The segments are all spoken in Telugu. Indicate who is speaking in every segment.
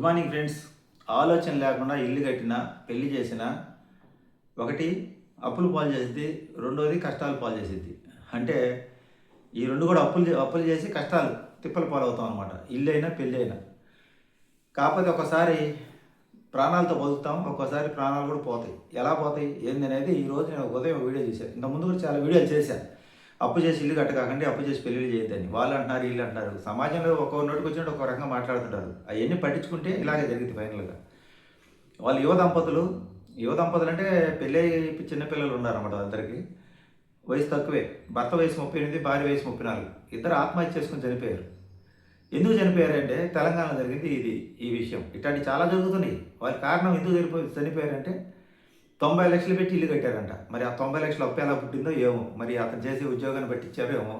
Speaker 1: Morning friends. ఆలోచన లేకుండా ఇల్లు కట్టినా, పెళ్లి చేసినా, ఒకటి అప్పులు పాలు చేసిద్ది, రెండోది కష్టాలు పాలు చేసిద్ది. అంటే ఈ రెండు కూడా అప్పులు చేసి కష్టాలు తిప్పలు పాలవుతాం అనమాట. ఇల్లు అయినా పెళ్ళి అయినా. కాకపోతే ఒకసారి ప్రాణాలతో బతుకుతాం, ఒక్కోసారి ప్రాణాలు కూడా పోతాయి. ఎలా పోతాయి ఏంది అనేది ఈరోజు నేను ఉదయం వీడియో చేశాను. ఇంతకుముందు కూడా చాలా వీడియోలు చేశాను. అప్పు చేసి ఇల్లు కట్టకాకండి, అప్పు చేసి పెళ్ళిళ్ళు చేయొద్దని. వాళ్ళు అంటున్నారు, వీళ్ళు అంటున్నారు. సమాజంలో ఒక్కో నోటికి వచ్చినట్టు ఒక రకంగా మాట్లాడుతుంటారు. అవన్నీ పట్టించుకుంటే ఇలాగే జరిగింది ఫైనల్గా. వాళ్ళు యువ దంపతులు అంటే పెళ్ళి చిన్నపిల్లలు ఉన్నారన్నమాట. అందరికీ వయసు తక్కువే. భర్త వయసు 38, భార్య వయసు 34. ఇద్దరు ఆత్మహత్య చేసుకుని చనిపోయారు. ఎందుకు చనిపోయారంటే తెలంగాణలో జరిగింది ఈ విషయం. ఇట్లాంటి చాలా జరుగుతున్నాయి. వాళ్ళ కారణం ఎందుకు చనిపోయారంటే 90 లక్షలు పెట్టి ఇల్లు కట్టారంట. మరి ఆ 90 లక్షలు అప్పు ఎలా పుట్టిందో ఏమో, మరి అతను చేసే ఉద్యోగాన్ని పట్టించారో ఏమో.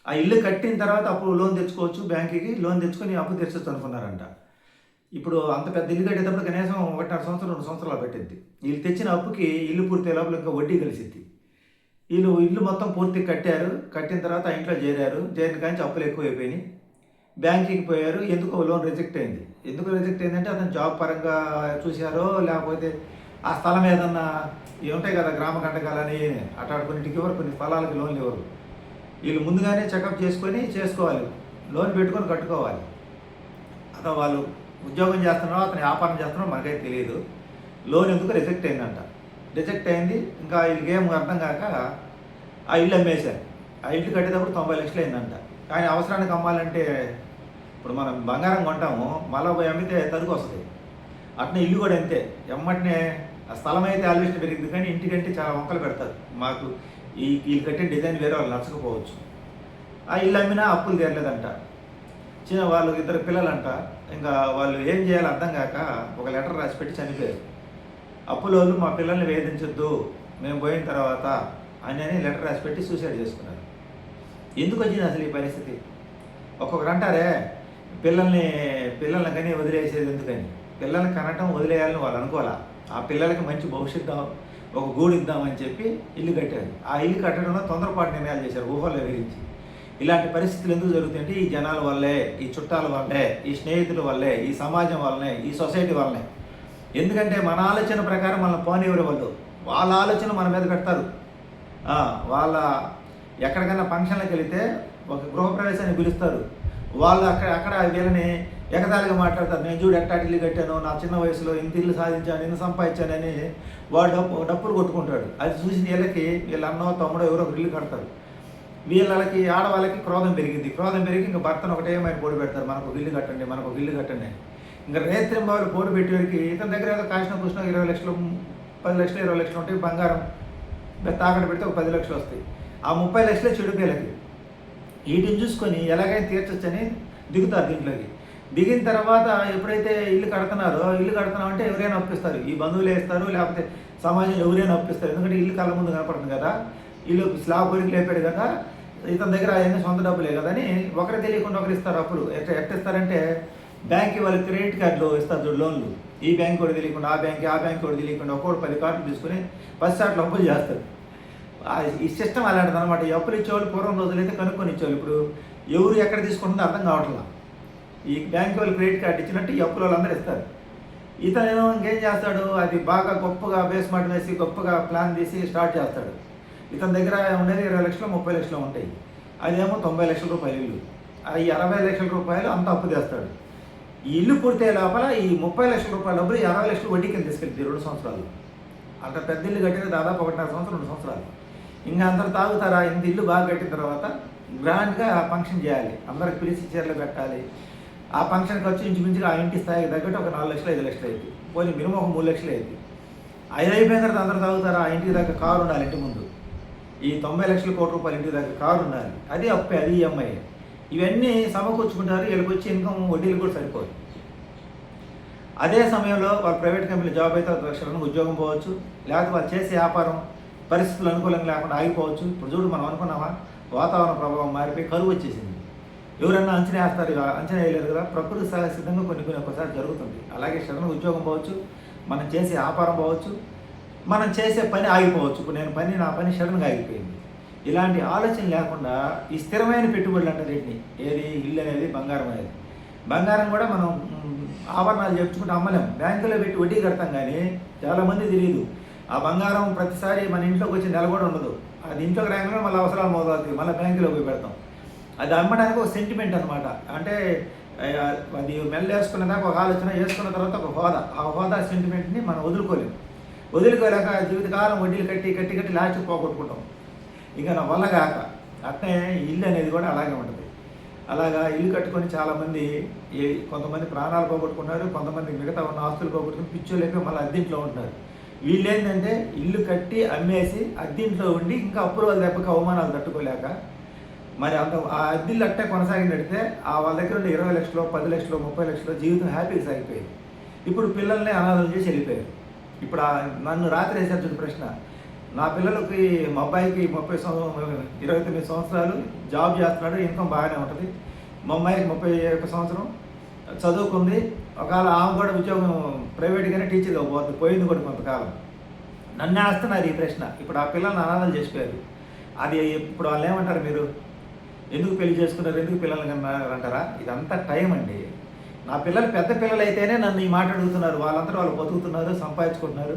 Speaker 1: ఆ ఇల్లు కట్టిన తర్వాత అప్పుడు లోన్ తెచ్చుకోవచ్చు, బ్యాంకుకి లోన్ తెచ్చుకొని అప్పు తీర్చొచ్చు అనుకున్నారంట. ఇప్పుడు అంత పెద్ద ఇల్లు కట్టేటప్పుడు కనీసం 1.5 సంవత్సరం 2 సంవత్సరాలు పెట్టింది. వీళ్ళు తెచ్చిన అప్పుకి ఇల్లు పూర్తి లోపల ఇంకా వడ్డీ కలిసిద్ది. వీళ్ళు ఇల్లు మొత్తం పూర్తి కట్టారు. కట్టిన తర్వాత ఆ ఇంట్లో చేరిన కానీ అప్పులు ఎక్కువైపోయినాయి. బ్యాంకుకి పోయారు. ఎందుకో లోన్ రిజెక్ట్ అయింది. ఎందుకు రిజెక్ట్ అయిందంటే అతను జాబ్ పరంగా చూశారో, లేకపోతే ఆ స్థలం ఏదన్నా ఉంటాయి కదా, గ్రామ గంటకాలని అటాడుకున్నింటికి ఇవ్వరు, కొన్ని స్థలాలకి లోన్లు ఇవ్వరు. వీళ్ళు ముందుగానే చెకప్ చేసుకోవాలి, లోన్ పెట్టుకొని కట్టుకోవాలి. అతను వాళ్ళు ఉద్యోగం చేస్తున్నారో అతను వ్యాపారం చేస్తున్నారో మనకైతే తెలియదు. లోన్ ఎందుకు రిజెక్ట్ అయిందంట. రిజెక్ట్ అయింది. ఇంకా వీళ్ళకి ఏం అర్థం కాక ఆ ఇల్లు అమ్మేశారు. ఆ ఇల్లు కట్టేటప్పుడు 90 లక్షలు అయిందంట. కానీ అవసరానికి అమ్మాలంటే ఇప్పుడు మనం బంగారం కొంటాము, మళ్ళీ పోయి అమ్మితే తరుగు వస్తుంది. అట్నే ఇల్లు కూడా అంతే. ఎమ్మటనే ఆ స్థలం అయితే ఆల్వేషన్ పెరిగింది, కానీ ఇంటికంటే చాలా వంకలు పెడతారు. మాకు వీళ్ళు కట్టిన డిజైన్ వేరే వాళ్ళు నచ్చకపోవచ్చు. ఆ ఇల్లు అమ్మినా అప్పులు తీరలేదంట. వాళ్ళు 2 పిల్లలంట. ఇంకా వాళ్ళు ఏం చేయాలో అర్థం కాక ఒక లెటర్ రాసి పెట్టి చనిపోయారు. అప్పులోళ్ళు మా పిల్లల్ని వేధించొద్దు మేము పోయిన తర్వాత అని లెటర్ రాసి పెట్టి సూసైడ్ చేసుకున్నారు. ఎందుకు వచ్చింది అసలు ఈ పరిస్థితి? ఒక్కొక్కరు అంటారే పిల్లల్ని కానీ వదిలేసేది ఎందుకని. పిల్లల్ని కనటం వదిలేయాలని వాళ్ళు అనుకోవాలా. ఆ పిల్లలకి మంచి భవిష్యత్తు ఒక గూడు ఇద్దామని చెప్పి ఇల్లు కట్టారు. ఆ ఇల్లు కట్టడంలో తొందరపాటు నిర్ణయాలు చేశారు ఊహలు వివరించి. ఇలాంటి పరిస్థితులు ఎందుకు జరుగుతాయంటే ఈ జనాల వల్లే, ఈ చుట్టాల వల్లే, ఈ స్నేహితుల వల్లే, ఈ సమాజం వల్లనే, ఈ సొసైటీ వల్లనే. ఎందుకంటే మన ఆలోచన ప్రకారం మన పోనివ్వరు వాళ్ళు. వాళ్ళ ఆలోచన మన మీద పెడతారు. వాళ్ళ ఎక్కడికైనా ఫంక్షన్లకు వెళితే ఒక గృహప్రవేశాన్ని పిలుస్తారు. వాళ్ళు అక్కడ వీళ్ళని ఎగతాళిగా మాట్లాడతారు. నేను చూడు ఎట్టాటి ఇల్లు కట్టాను, నా చిన్న వయసులో ఇంత ఇల్లు సాధించాను, ఇన్ని సంపాదించానని వాడు డప్పులు కొట్టుకుంటాడు. అది చూసి వీళ్ళకి వీళ్ళ అన్నో తమ్ముడో ఎవరో ఒక ఇల్లు కడతారు. వీళ్ళకి ఆడవాళ్ళకి క్రోధం పెరిగి ఇంకా భర్తను ఒకటే మైన పోటీ పెడతారు. మనకు ఒక ఇల్లు కట్టండి. ఇంకా రేత్రింబావులు పోటీ పెట్టేవారికి ఇతని దగ్గర ఏదో కాసిన కూర్చున్న 20 లక్షలు 10 లక్షలు 20 లక్షలు ఉంటాయి. బంగారం తాకట్టు పెడితే ఒక 10 లక్షలు వస్తాయి. ఆ 30 లక్షలే చెడుపేలకి. వీటిని చూసుకొని ఎలాగైనా తీర్చొచ్చని దిగుతారు దీంట్లోకి. దిగిన తర్వాత ఎప్పుడైతే ఇల్లు కడుతున్నామంటే ఎవరైనా అప్పిస్తారు. ఈ బంధువులు వేస్తారు, లేకపోతే సమాజంలో ఎవరైనా అప్పిస్తారు. ఎందుకంటే ఇల్లు కళ్ళ ముందు కనపడుతుంది కదా, ఇల్లు స్లాబ్ కొరికి లేపాడు కదా, ఇతని దగ్గర అవన్నీ సొంత డబ్బులే కదా అని ఒకరు తెలియకుండా ఒకరు ఇస్తారు అప్పులు. ఎట్టిస్తారంటే బ్యాంక్కి వాళ్ళకి క్రెడిట్ కార్డులు ఇస్తారు లోన్లు. ఈ బ్యాంక్ కూడా తెలియకుండా ఆ బ్యాంక్ కూడా తెలియకుండా ఒక్కొక్కటి 10 కార్డులు తీసుకుని 10 సార్లు అప్పులు చేస్తారు. ఈ సిస్టమ్ అలాంటిది అనమాట. ఈ అప్పులు ఇచ్చేవాళ్ళు పూర్వం రోజులైతే కనుక్కొని ఇచ్చేవాళ్ళు. ఇప్పుడు ఎవరు ఎక్కడ తీసుకుంటుందో అర్థం కావట్లా. ఈ బ్యాంక్ వాళ్ళు క్రెడిట్ కార్డు ఇచ్చినట్టు ఈ అప్పుల వాళ్ళందరూ ఇస్తారు. ఇతను ఇంకేం చేస్తాడు, అది బాగా గొప్పగా బేస్మెంట్ వేసి గొప్పగా ప్లాన్ తీసి స్టార్ట్ చేస్తాడు. ఇతని దగ్గర ఉండేది 20 లక్షలు 30 లక్షలు ఉంటాయి. అదేమో 90 లక్షల రూపాయలు ఇల్లు. ఈ 60 లక్షల రూపాయలు అంత అప్పు తెస్తాడు. ఈ ఇల్లు పూర్తయ్యే లోపల ఈ 30 లక్షల రూపాయల డబ్బులు 60 లక్షలు వడ్డీ కింద తీసుకెళ్తుంది 2 సంవత్సరాలు. అంత పెద్ద ఇల్లు కట్టిన దాదాపు 1.5 సంవత్సరం 2 సంవత్సరాలు. ఇంకా అందరు తాగుతారా? ఇంత ఇల్లు బాగా కట్టిన తర్వాత గ్రాండ్గా ఫంక్షన్ చేయాలి, అందరికి పిలిచి చీరలు పెట్టాలి. ఆ ఫంక్షన్ ఖర్చు ఇంచుమించుగా ఆ ఇంటి స్థాయికి తగ్గట్టు ఒక 4 లక్షలు 5 లక్షలు అయింది. పోనీ మినిమం ఒక 3 లక్షలు అయింది. 5 అయిపోయిన తర్వాత అందరు తాగుతారా? ఆ ఇంటికి దగ్గర కారు ఉండాలి ఇంటి ముందు. ఈ 90 లక్షల కోట్ల రూపాయలు ఇంటికి దగ్గర కారు ఉండాలి. అది అప్పే, అది ఈఎంఐ. ఇవన్నీ సమకూర్చుకుంటారు. వీళ్ళకి వచ్చి ఇన్కమ్ వడ్డీలు కూడా సరిపోదు. అదే సమయంలో వాళ్ళు ప్రైవేట్ కంపెనీలో జాబ్ అయితే 1 లక్షలను ఉద్యోగం పోవచ్చు, లేకపోతే వాళ్ళు చేసే వ్యాపారం పరిస్థితులు అనుకూలంగా లేకుండా ఆగిపోవచ్చు. ఇప్పుడు చూడు, మనం అనుకున్నామా వాతావరణ ప్రభావం మారిపోయి కరువు వచ్చేసింది. ఎవరన్నా అంచనా వేస్తారు, అంచనా వేయలేరు కదా. ప్రకృతి సహసిద్ధంగా కొన్ని ఒక్కసారి జరుగుతుంది. అలాగే సడన్గా ఉద్యోగం పోవచ్చు, మనం చేసే వ్యాపారం పోవచ్చు, మనం చేసే పని ఆగిపోవచ్చు. ఇప్పుడు నా పని సడన్గా ఆగిపోయింది. ఇలాంటి ఆలోచన లేకుండా ఈ స్థిరమైన పెట్టుబడులు అంటే వీటిని ఏది ఇల్లు అనేది బంగారం అనేది బంగారం కూడా మనం ఆభరణాలు చేర్చుకుంటే అమ్మలేం, బ్యాంకులో పెట్టి వడ్డీ కడతాం. కానీ చాలామంది తెలియదు ఆ బంగారం ప్రతిసారి మన ఇంట్లోకి వచ్చి నెల కూడా ఉండదు. అది ఇంట్లోకి రాగానే మళ్ళీ అవసరాలు మొదలవుతాయి, మళ్ళీ బ్యాంకులో పోయి పెడతాం. అది అమ్మడానికి ఒక సెంటిమెంట్ అనమాట. అంటే అది మెల్ల వేసుకున్న దాకా ఒక ఆలోచన, వేసుకున్న తర్వాత ఒక హోదా, ఆ హోదా సెంటిమెంట్ని మనం వదులుకోలేక జీవితకాలం వడ్డీలు కట్టి కట్టి కట్టి లాస్ట్కి పోగొట్టుకుంటాం. ఇక నా వల్ల కాక అట్నే ఇల్లు అనేది కూడా అలాగే ఉంటుంది. అలాగా ఇల్లు కట్టుకొని చాలామంది కొంతమంది ప్రాణాలు పోగొట్టుకున్నారు, కొంతమంది మిగతా ఉన్న ఆస్తులు పోగొట్టుకుని పిచ్చోలేక మళ్ళీ అద్దెంట్లో ఉంటున్నారు. వీళ్ళు ఏంటంటే ఇల్లు కట్టి అమ్మేసి అద్దెంట్లో ఉండి ఇంకా అప్పులు దెబ్బకి అవమానాలు తట్టుకోలేక మరి అంత ఆ అద్దెలు అట్టే కొనసాగి నడితే వాళ్ళ దగ్గర ఉండే 20 లక్షలు 10 లక్షలు 30 లక్షలు జీవితం హ్యాపీగా సాగిపోయింది. ఇప్పుడు పిల్లల్ని అనాథం చేసి వెళ్ళిపోయారు. ఇప్పుడు నన్ను రాత్రి వేసేటువంటి ప్రశ్న, నా పిల్లలకి మా అబ్బాయికి 29 సంవత్సరాలు జాబ్ చేస్తున్నాడు, ఇన్కమ్ బాగానే ఉంటుంది. మా అమ్మాయికి 31 సంవత్సరం చదువుకుంది. ఒకవేళ ఆమె కూడా ఉద్యోగం ప్రైవేట్గానే టీచర్గా పోయింది కూడా కొంతకాలం. నన్ను వేస్తున్నారు ఈ ప్రశ్న. ఇప్పుడు ఆ పిల్లల్ని అనాథాలు చేసిపోయారు. అది ఇప్పుడు వాళ్ళు ఏమంటారు, మీరు ఎందుకు పెళ్లి చేసుకున్నారు, ఎందుకు పిల్లల్ని కన్నారు అంటారా? ఇదంతా టైం అండి. నా పిల్లలు పెద్ద పిల్లలు అయితేనే నన్ను ఈ మాట అడుగుతున్నారు. వాళ్ళంతా వాళ్ళు బతుకుతున్నారు, సంపాదించుకుంటున్నారు.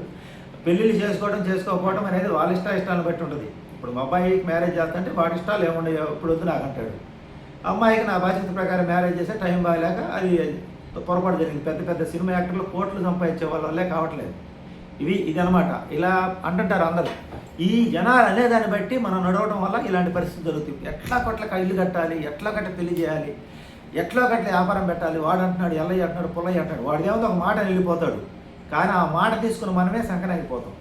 Speaker 1: పెళ్ళిళ్ళు చేసుకోకపోవడం అనేది వాళ్ళ ఇష్టాలను బట్టి ఉంటుంది. ఇప్పుడు మా అబ్బాయికి మ్యారేజ్ చేస్తుంటే వాడి ఇష్టాలు ఏముండవు, ఇప్పుడు వద్దు నాకు అంటాడు. అమ్మాయికి నా బాధ్యత ప్రకారం మ్యారేజ్ చేస్తే టైం బాగాలేక అది పొరపాటు జరిగింది. పెద్ద పెద్ద సినిమా యాక్టర్లు కోట్లు సంపాదించే వాళ్ళ వల్లే కావట్లేదు. ఇదనమాట. ఇలా అంటుంటారు అందరూ. ఈ జనాలు అనేదాన్ని బట్టి మనం నడవడం వల్ల ఇలాంటి పరిస్థితి జరుగుతుంది. ఎట్లా కొట్ల ఇల్లు కట్టాలి, ఎట్లా కట్ట పెళ్లి చేయాలి, ఎట్లా కట్ల వ్యాపారం పెట్టాలి, వాడు అంటున్నాడు ఎల్లయ్య అంటున్నాడు పుల్లయ్య అంటున్నాడు, వాడు ఏమో ఒక మాట వెళ్ళిపోతాడు. కానీ ఆ మాట తీసుకుని మనమే సంకనాగిపోతాం.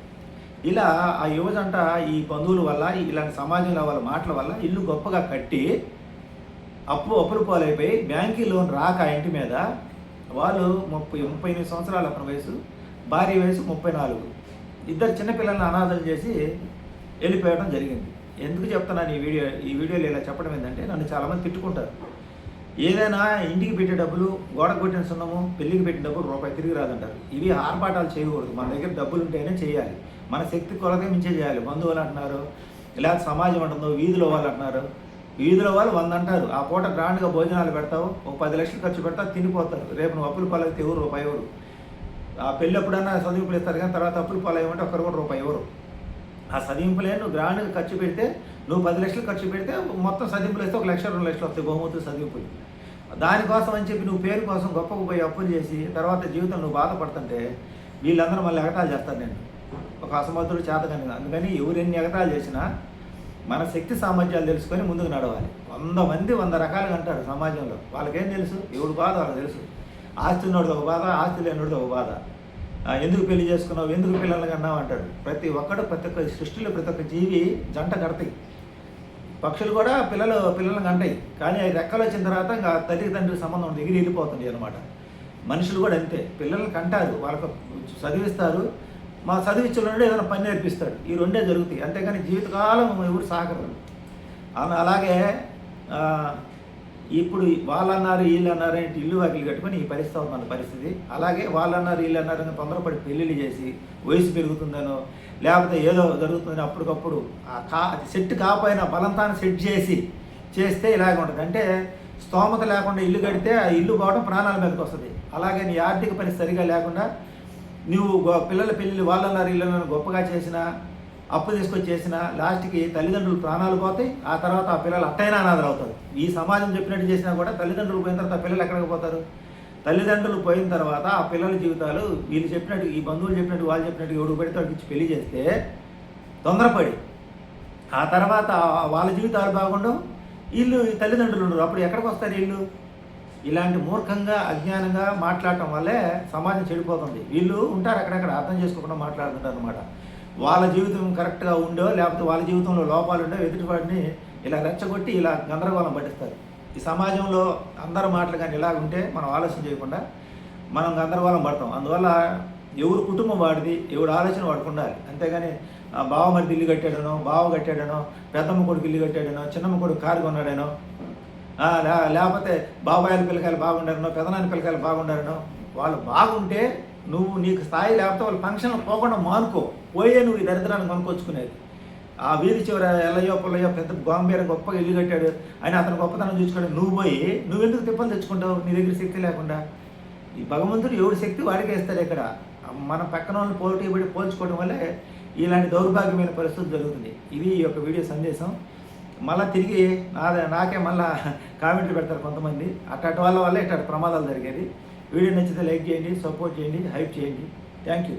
Speaker 1: ఇలా ఆ యువజంట ఈ బంధువుల వల్ల, ఇలాంటి సమాజంలో వాళ్ళ మాటల వల్ల ఇల్లు గొప్పగా కట్టి అప్పులు పాలైపోయి బ్యాంకీ లోన్ రాక ఇంటి మీద వాళ్ళు 38 సంవత్సరాల అతని వయసు, భార్య వయసు 34, ఇద్దరు చిన్నపిల్లల్ని అనాథలు చేసి వెళ్ళిపోయడం జరిగింది. ఎందుకు చెప్తున్నాను ఈ వీడియోలో ఇలా చెప్పడం ఏంటంటే, నన్ను చాలామంది తిట్టుకుంటారు. ఏదైనా ఇంటికి పెట్టే డబ్బులు, గోడ కొట్టిన సున్నము, పెళ్ళికి పెట్టిన డబ్బులు రూపాయి తిరిగి రాదంటారు. ఇవి ఆర్పాటాలు చేయకూడదు. మన దగ్గర డబ్బులు ఉంటేనే చేయాలి, మన శక్తి కొలతే మించే చేయాలి. బంధువులు అంటున్నారు, లేకపోతే సమాజం అంటుందో, వీధిలో వాళ్ళు అంటున్నారు. వీధిలో వాళ్ళు 100 అంటారు. ఆ పూట గ్రాండ్గా భోజనాలు పెడతావు, ఒక 10 లక్షలు ఖర్చు పెడతావు, తినిపోతారు. రేపు నువ్వు అప్పులు పాలైతే రూపాయి ఎవరు? ఆ పెళ్ళి ఎప్పుడన్నా చదివింపులు ఇస్తారు, కానీ తర్వాత అప్పులు పాలయ్యమంటే ఒక్కరు కూడా రూపాయి ఎవరు? ఆ చదివింపులే నువ్వు గ్రాండ్గా ఖర్చు పెడితే, నువ్వు 10 లక్షలు ఖర్చు పెడితే మొత్తం చదివింపులు వేస్తే 1 లక్ష 2 లక్షలు వస్తాయి బహుమతులు చదివింపులు. దానికోసం అని చెప్పి నువ్వు పేరు కోసం గొప్పకు పోయి అప్పులు చేసి తర్వాత జీవితం నువ్వు బాధపడుతుంటే వీళ్ళందరూ మళ్ళీ ఎగతాలు చేస్తారు. నేను ఒక అసమర్థుడు చేతకని. అందుకని ఎవరెన్ని ఎగతాలు చేసినా మన శక్తి సామర్థ్యాలు తెలుసుకొని ముందుకు నడవాలి. 100 మంది 100 రకాలుగా అంటారు సమాజంలో. వాళ్ళకేం తెలుసు? ఎవడు బాధ వాళ్ళకి తెలుసు. ఆస్తి ఉన్నోడిది ఒక బాధ, ఆస్తి లేనివాడిది ఒక బాధ. ఎందుకు పెళ్లి చేసుకున్నావు, ఎందుకు పిల్లల్ని కన్నావు అంటాడు. ప్రతి ఒక్క సృష్టిలో ప్రతి ఒక్క జీవి జంట కడతాయి. పక్షులు కూడా పిల్లల్ని కంటాయి. కానీ అవి రెక్కలు వచ్చిన తర్వాత ఇంకా తల్లిదండ్రుల సంబంధం ఎగిరి వెళ్ళిపోతుంది అనమాట. మనుషులు కూడా అంతే, పిల్లల్ని కంటారు, వాళ్ళకు చదివిస్తారు. మా చదివించడంలో ఏదైనా పని నేర్పిస్తాడు. ఈ రెండే జరుగుతాయి. అంతేగాని జీవితకాలం ఎవరు సాగరు. అలాగే ఇప్పుడు వాళ్ళన్నారు వీళ్ళు అన్నారు ఏంటి, ఇల్లు వాకిలు కట్టుకొని ఈ పరిస్థితి అవుతుంది పరిస్థితి. అలాగే వాళ్ళన్నారు వీళ్ళు అన్నారు తొందరపడి పెళ్ళిళ్ళు చేసి వయసు పెరుగుతుందనో, లేకపోతే ఏదో జరుగుతుందని అప్పటికప్పుడు అది సెట్ కాకపోయినా బలంతాన్ని సెట్ చేస్తే ఇలాగే ఉంటుంది. అంటే స్తోమత లేకుండా ఇల్లు కడితే ఆ ఇల్లు పోవడం ప్రాణాల మీదకి వస్తుంది. అలాగే నీ ఆర్థిక పరిస్థితి సరిగా లేకుండా నువ్వు పిల్లల పెళ్ళిళ్ళు వాళ్ళన్నారు ఇళ్ళను గొప్పగా చేసినా, అప్పు తీసుకొచ్చి చేసినా లాస్ట్కి తల్లిదండ్రులు ప్రాణాలు పోతాయి. ఆ తర్వాత ఆ పిల్లలు అట్టైనా అనాథలు అవుతారు. ఈ సమాజం చెప్పినట్టు చేసినా కూడా తల్లిదండ్రులు పోయిన తర్వాత పిల్లలు ఎక్కడికి పోతారు? తల్లిదండ్రులు పోయిన తర్వాత ఆ పిల్లల జీవితాలు వీళ్ళు చెప్పినట్టు, ఈ బంధువులు చెప్పినట్టు, వాళ్ళు చెప్పినట్టు ఎవడు పెడితే వాడికి ఇచ్చి పెళ్లి చేస్తే తొందరపడి ఆ తర్వాత వాళ్ళ జీవితాలు బాగుండవు, వీళ్ళు తల్లిదండ్రులు ఉండరు. అప్పుడు ఎక్కడికి వస్తారు వీళ్ళు? ఇలాంటి మూర్ఖంగా అజ్ఞానంగా మాట్లాడటం వల్లే సమాజం చెడిపోతుంది. వీళ్ళు ఉంటారు అక్కడక్కడ అర్థం చేసుకోకుండా మాట్లాడుతుంటారు అనమాట. వాళ్ళ జీవితం కరెక్ట్గా ఉండో, లేకపోతే వాళ్ళ జీవితంలో లోపాలు ఉండో ఎదుటివాడిని ఇలా రెచ్చగొట్టి ఇలా గందరగోళం పట్టిస్తారు. ఈ సమాజంలో అందరి మాటలు కానీ ఇలా ఉంటే మనం ఆలోచన చేయకుండా మనం గందరగోళం పడతాం. అందువల్ల ఎవరు కుటుంబం వాడిది, ఎవడు ఆలోచన వాడికి ఉండాలి. అంతేగాని బావ మరిది ఇల్లు కట్టాడనో, బావ కట్టాడనో, పెద్దమ్మ కొడుకు ఇల్లు కట్టాడనో, చిన్నమ్మ కొడుకు కారు కొన్నాడనో, లేకపోతే బాబాయిల పిల్లకాయలు బాగుండారనో, పెదనాన్న పిల్లకాయలు బాగుండారనో, వాళ్ళు బాగుంటే నీకు స్థాయి లేకపోతే వాళ్ళు ఫంక్షన్లు పోకుండా మానుకో. పోయే నువ్వు ఈ దరిద్రాన్ని కొనుక్కొచ్చుకునేది. ఆ వీధి చివర ఎల్లయ్యో పుల్లయ్యో పెద్ద గోంబీర గొప్పగా ఇల్లు కట్టాడు అని అతను గొప్పతనం చూసుకోండి. నువ్వు పోయి నువ్వెందుకు తిప్పలు తెచ్చుకుంటావు నీ దగ్గర శక్తి లేకుండా? ఈ భగవంతుడు ఎవడి శక్తి వాడికి వేస్తాడు. ఇక్కడ మన పక్కన వాళ్ళని పోటీ పడి పోల్చుకోవడం వల్లే ఇలాంటి దౌర్భాగ్యమైన పరిస్థితి జరుగుతుంది. ఇది ఈ యొక్క వీడియో సందేశం. మళ్ళీ తిరిగి నాకే మళ్ళీ కామెంట్లు పెడతారు కొంతమంది. అట్లాంటి వాళ్ళ వల్ల ఇట్లాంటి ప్రమాదాలు జరిగేది. వీడియో నచ్చితే లైక్ చేయండి, సపోర్ట్ చేయండి, హైప్ చేయండి. Thank you.